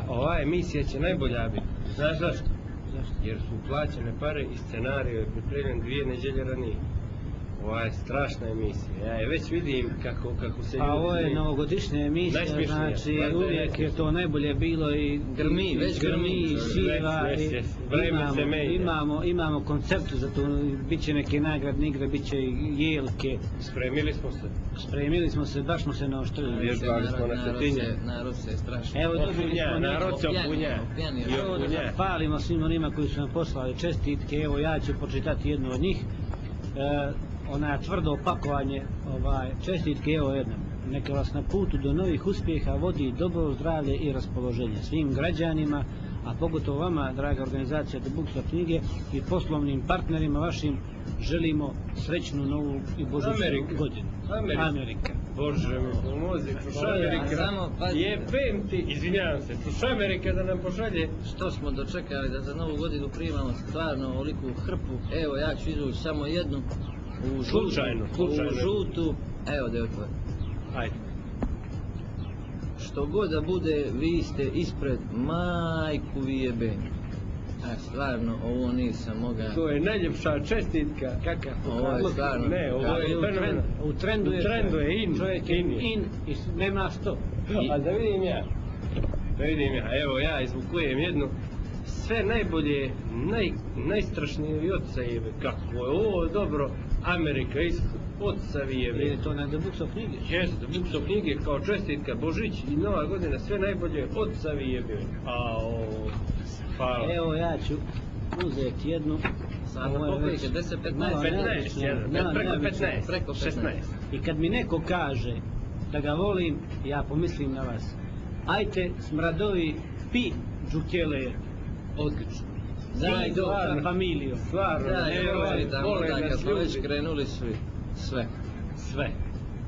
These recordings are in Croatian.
Ova emisija će najbolja biti. Znaš zašto? Jer su plaćene pare i scenario je pripremljen 2 nedjelje ranije. Ova je strašna emisija, ja je već vidim kako se ljudi... A ovo je novogodišnja emisija, znači uvijek je to najbolje bilo i grmi, šiva, imamo koncept za to, bit će neke nagradne igre, bit će i jelke. Spremili smo se, baš smo se naoštrili. Vježbali smo na stotinje. Narod se strašno. Evo dobili smo narod se opunja. Hvalimo svim onima koji su nam poslali čestitke, evo ja ću počitati jednu od njih. Ona tvrdo opakovanje čestitke, evo jedna. Neka vas na putu do novih uspjeha vodi dobro zdravlje i raspoloženje svim građanima, a pogotovo vama, draga organizacija The Books of knjige i poslovnim partnerima vašim, želimo srećnu novu i božićnu godinu. Amerika. Bože mi pomozi, Amerika. Jebem ti, izvinjavam se, Amerika da nam pošalje. Što smo dočekali da za novu godinu primamo stvarno ovoliku hrpu, evo ja ću izvući samo jednu. U žutu, evo da je otvori. Ajde. Što god da bude, vi ste ispred, majku vi jebe. Stvarno, ovo nisam mogao. To je najljepša čestitka. Kakav? Ovo je stvarno. Ne, ovo je fenomenalno. U trendu je in. Čovjek je in i nema što. A da vidim ja. Evo ja izvukujem jednu. Sve najbolje, najstrašnije ocajeve, kako je ovo dobro, Amerika isto, ocavijeve. Je to na The Books of knjige? Jes, The Books of knjige kao čestitka, Božić i Nova godina, sve najbolje, ocavijeve. Hvala. Evo ja ću uzeti jednu. Sada poklike, 10, 15, preko 16. I kad mi neko kaže da ga volim, ja pomislim na vas. Ajte, smradovi, pi džukele. Odlično. Zajedno sa familijom. Stvarno. Kad smo već krenuli sve.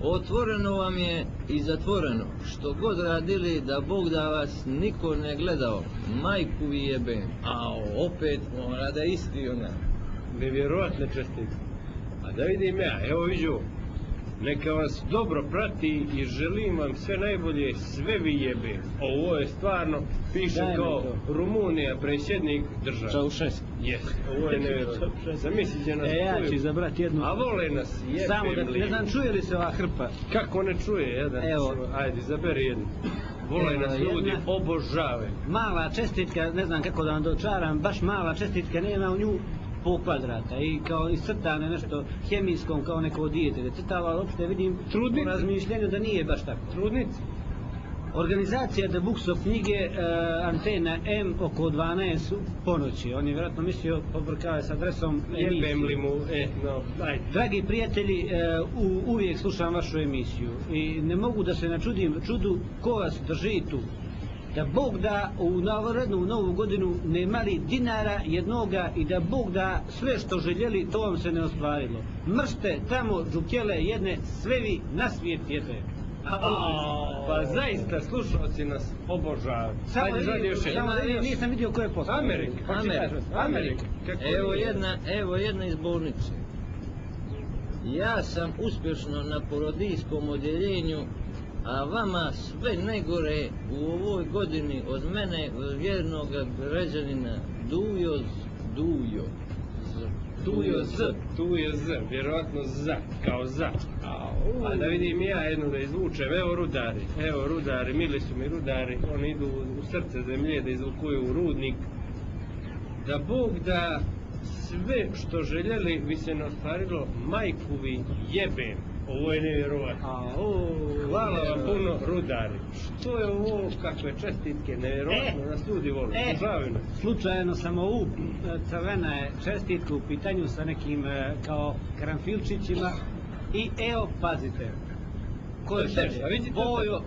Otvoreno vam je i zatvoreno. Što god radili, da Bog da vas niko ne gledao. Majku vi jebem. A opet mora da isti ona. Nevjerojatne čestitke. A da vidim ja, evo viđu. Neka vas dobro prati i želim vam sve najbolje, sve vi jebe. Ovo je stvarno, piše kao Rumunija, predsjednik države. Čaušeski. Jes, ovo je nevjerojatno. Zamislite nas ja ću izabrati jednu. A vole nas, jebe. Samo da ne znam, čuje li se ova hrpa? Kako ne čuje, jedan? Evo. Ajde, izaberi jednu. Vole nas ljudi, obožave. Mala čestitka, ne znam kako da vam dočaram, baš mala čestitka, nema u nju po kvadrata i kao iscrtane nešto hemijskom kao neko dijete crtava, ali uopšte vidim po razmišljenju da nije baš tako. Trudnici. Organizacija The Books of knjige, Antena M oko 12 ponoći. On je vjerojatno mislio pobrkava s adresom emisije. Jebem li mu, ajde. Dragi prijatelji, uvijek slušam vašu emisiju i ne mogu da se načudim čudu ko vas drži tu. Da Bog da u novu godinu ne imali dinara jednoga i da Bog da sve što željeli, to vam se ne ostvarilo. Mršte tamo džukele jedne, sve vi na svijet jede. Pa zaista slušalci nas obožavaju. Samo nisam vidio ko je poslao. Amerika. Evo jedna iz bolnice. Ja sam uspješno na porodijskom odjeljenju, a vama sve najgore u ovoj godini od mene, vjernog građanina, Dujo Z, vjerojatno za, kao za. A da vidim ja jednu da izvučem, evo rudari, mili su mi rudari, oni idu u srce zemlje da izvukuju rudnik. Da Bog da sve što željeli bi se ne ostvarilo, majku vi jebem. Ovo je nevjerovatno. Hvala vam puno, rudari. Što je ovo, kakve čestitke, nevjerovatno, nas ljudi vole. Slučajno sam ovu crvena je čestitku u pitanju sa nekim kao karanfilčićima i evo, pazite. Ko je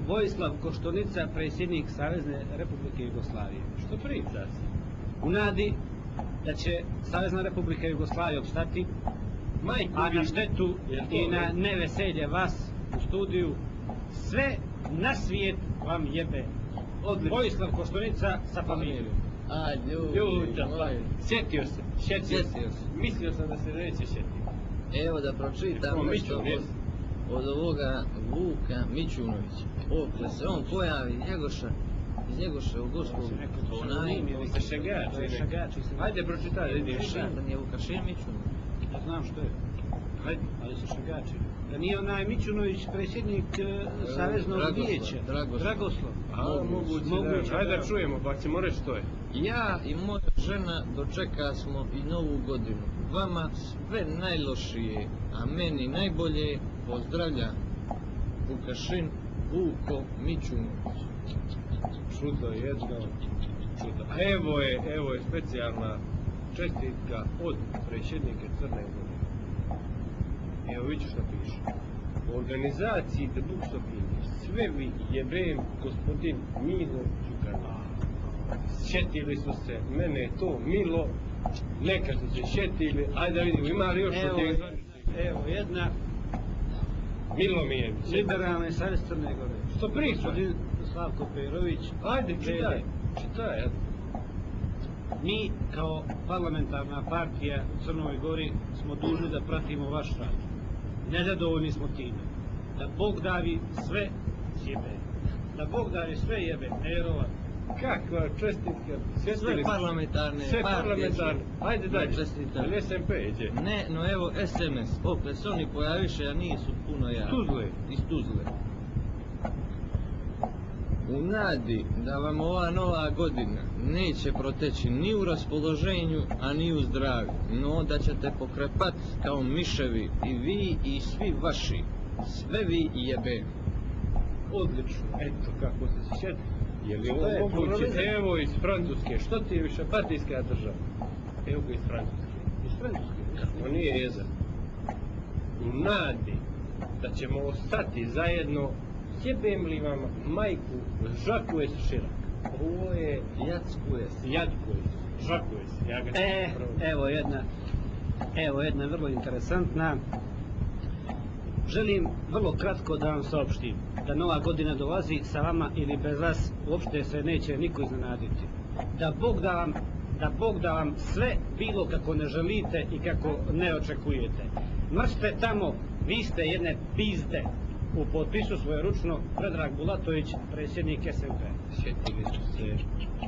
Vojislav Koštunica, predsjednik Savezne Republike Jugoslavije. Što priča se? U nadi da će Savezna Republika Jugoslavije opstati, a na štetu i na neveselje vas u studiju, sve na svijet vam jebe. Vojislav Koštunica sa familijom. Sjetio se. Mislio sam da se neće sjetiti. Evo da pročitam nešto od ovoga Vuka Mićunovića. Ovdje se on pojavi, Njegoša, iz Njegoševog gospog. On se šagači. Hajde pročitaj, vidim šta. Da nije Vukašin Mićunović. Ja znam što je. Hajde. Ali se šagači. Da nije onaj Mićunović predsjednik Saveznog vijeća. Dragoslav. Moguće. Hajde da čujemo, pa ćemo reći što je. Ja i moja žena dočeka smo i novu godinu. Vama sve najlošije, a meni najbolje pozdravljam. Vukašin Vuko Mićunović. Čudo jedno. Čudo. A evo je specijalna čestitka od predsjednike Crne Gore. Evo vidiš što piše. U organizaciji The Books of English sve vi jebem gospodin Milo Đukanović. Sjetili su se, mene je to Milo, neka su se sjetili, ajde da vidimo, ima li još od njega? Evo jedna Milo Mijević. Liberalni savez Crne Gore. Što priča? Gospodin Slavko Perović. Ajde, čitaj. Mi kao parlamentarna partija u Crnoj Gori smo dužni da pratimo vaš rad. Nezadovoljni smo time. Da Bog davi sve jebe. Da Bog davi sve jebe. Nevjerovatno. Kakva čestitka. Sve parlamentarne sve partije. Parlamentarne. Ajde dalje. Čestitam. Ili SMP iđe? Ne, no evo SMS. Opet se oni pojaviše, a nisu puno ja. Tuzle. Iz Tuzle. U nadi da vam ova nova godina neće proteći ni u raspoloženju, a ni u zdravlju, no da ćete pokrepat kao miševi i vi i svi vaši, sve vi jebe. Odlično, eto kako se sjeti. Je li ovo moguće? Evo iz Francuske, što ti je više partijska država? Evo ga iz Francuske. Iz Francuske? On nije jezan. U nadi da ćemo ostati zajedno, jebem li vam majku Žakuje se Širak. Ovo je Jatkuje se. Žakuje se. Ja ga Evo jedna vrlo interesantna. Želim vrlo kratko da vam saopštim da nova godina dolazi sa vama ili bez vas uopšte se neće niko iznenaditi. Da Bog da vam sve bilo kako ne želite i kako ne očekujete. Mršte tamo, vi ste jedne pizde. U potpisu svojeručno Predrag Bulatović, predsjednik SMP. Sjetili su se.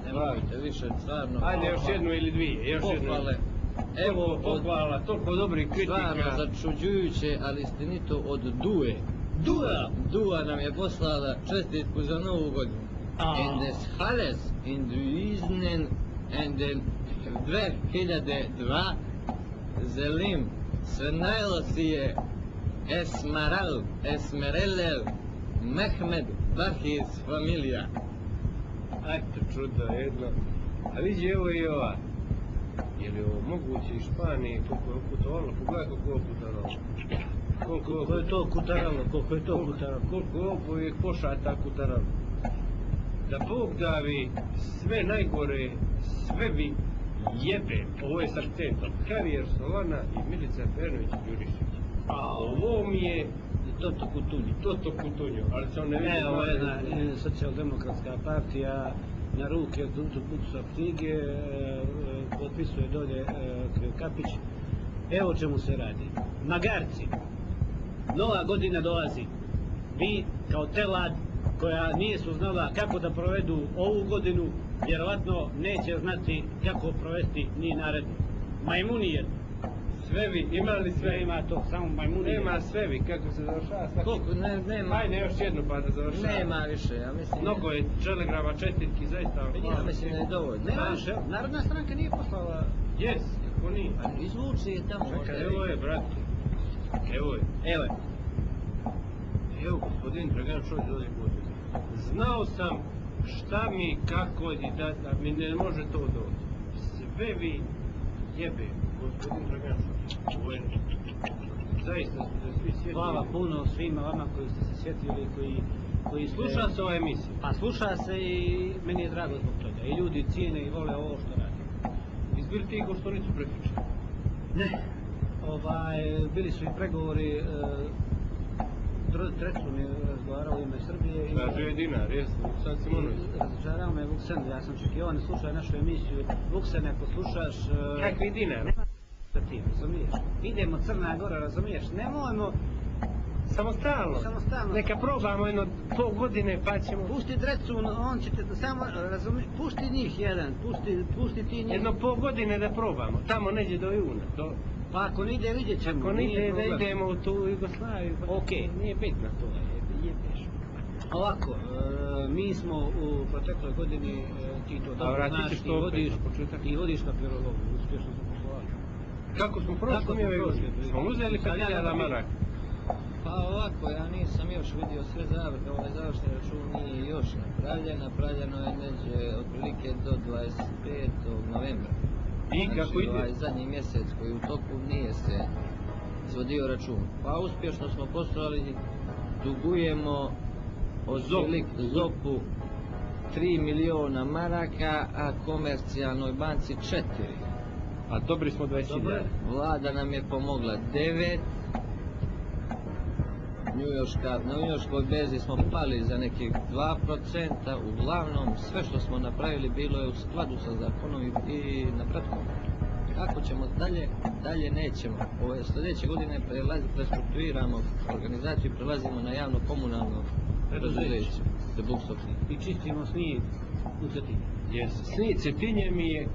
Nemojte više, stvarno. Ajde još jednu ili dvije. Pohvale. Evo pohvala, toliko dobrih kritika. Stvarno začuđujuće, ali istinito od Due. Dua nam je poslala čestitku za novu godinu. En des Halles in Duiznen en den 2002 zelim sve najlosije Esmerelel Mehmed Bahis familija. Eto čudo jedno. A vidi evo i ova. Je li ovo moguće iz Španije koliko je oputovalo? Pogledaj koliko je oputovalo. Koliko je to kutaralo? Koliko je ovih pošata kutaralo. Da Bog davi sve najgore, sve vi jebe. Ovo je s akcentom. Karijer Solana i Milica Pernović Đurišić. A ovo mi je Toto Kutunju, ali se on ne vidi. Evo jedna socijaldemokratska partija na ruke Buksa knjige, potpisuje dolje Kapić. Evo o čemu se radi. Magarci, nova godina dolazi. Vi kao telad koja nije su znala kako da provedu ovu godinu, vjerovatno neće znati kako provesti ni narednu. Majmuni jedno. Svevi, ima li sve? Ima to, samo majmuni. Nema svevi, kako se završava svaki? Koliko, nema. Ajde još jednu pa da završava. Nema više, ja mislim. Mnogo je čelegrama, čestitki, zaista vam hvala. Ja mislim da je dovoljno. Nema više, Narodna stranka nije poslala. Jes, kako nije? Izvuči je tamo. Čekaj, evo je, brate. Evo je. Evo, gospodin Dragan Šolj ovdje bude. Znao sam šta mi, kako i da mi ne može to doći. Sve vi jebe, gospodin Dragan Šolj. Zaista ste se svi sjetili. Hvala puno svima vama koji ste se sjetili, koji ste... Sluša se ova emisija? Pa sluša se i meni je drago zbog toga. I ljudi cijene i vole ovo što radi. Izbili ti Koštunicu prekriče? Ne. Bili su i pregovori, Trecu mi je razgovarao ime Srbije. Tražio je dinar, jesu, Vuksan Simonović. Razočarao me Vuksan, ja sam čekio, on slušao našu emisiju. Vuksan, ako slušaš... Kakvi dinar? Nema da ti, razumiješ? Idemo Crna Gora, razumiješ? Nemojmo Samostalno. Samostalno. Neka probamo jedno pol godine pa ćemo... Pusti Drecun, on će te samo, pusti njih jedan, pusti ti njih. Jedno pol godine da probamo, tamo neđe do juna. Pa ako ne ide, vidjet ćemo. Ako ne ide, da idemo u tu Jugoslaviju. Ok. Nije bitno to, je teško. Ovako, mi smo u protekloj godini, ti to dobro znaš, ti vodiš papirologu, uspješno smo poslovali. Kako smo prošli mi ove godine? Smo uzeli 50.000 maraka. Pa ovako, ja nisam još vidio sve zavrhe, ovaj završni račun nije još napravljen, napravljeno je neđe otprilike do 25. novembra. I kako ide? Ovaj zadnji mjesec koji u toku nije se izvodio račun. Pa uspješno smo poslovali, dugujemo od ZOP-u 3 miliona maraka, a komercijalnoj banci 4. A dobri smo 20.000. Vlada nam je pomogla 9. Na njujorškoj berzi smo pali za nekih 2%, uglavnom sve što smo napravili bilo je u skladu sa zakonom i napretkom. Kako ćemo dalje nećemo. Ove sljedeće godine prestrukturiramo organizaciju i prelazimo na javno-komunalno preduzeće. I čistimo snijeg u Cetinju. Snijeg Cetinje mi je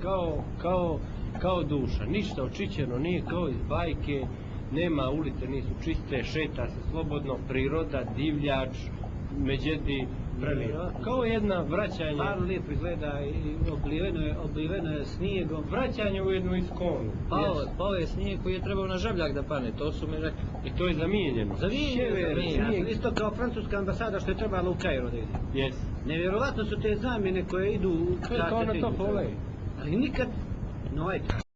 kao duša, ništa očišćeno nije kao iz bajke. Nema ulice, nisu čiste, šeta se slobodno, priroda, divljač, međedi, prelijepo. Kao jedna vraćanje... Stvarno lijepo izgleda i obliveno je snijegom. Vraćanje u jednu iskonu. Pao je snijeg koji je trebao na Žabljak da pane, to su mi rekli. I to je zamijenjeno. Zamijenjeno. Isto kao francuska ambasada što je trebala u Kairu da ide. Nevjerovatno su te zamjene koje idu u to je kao na to pole. Ali nikad...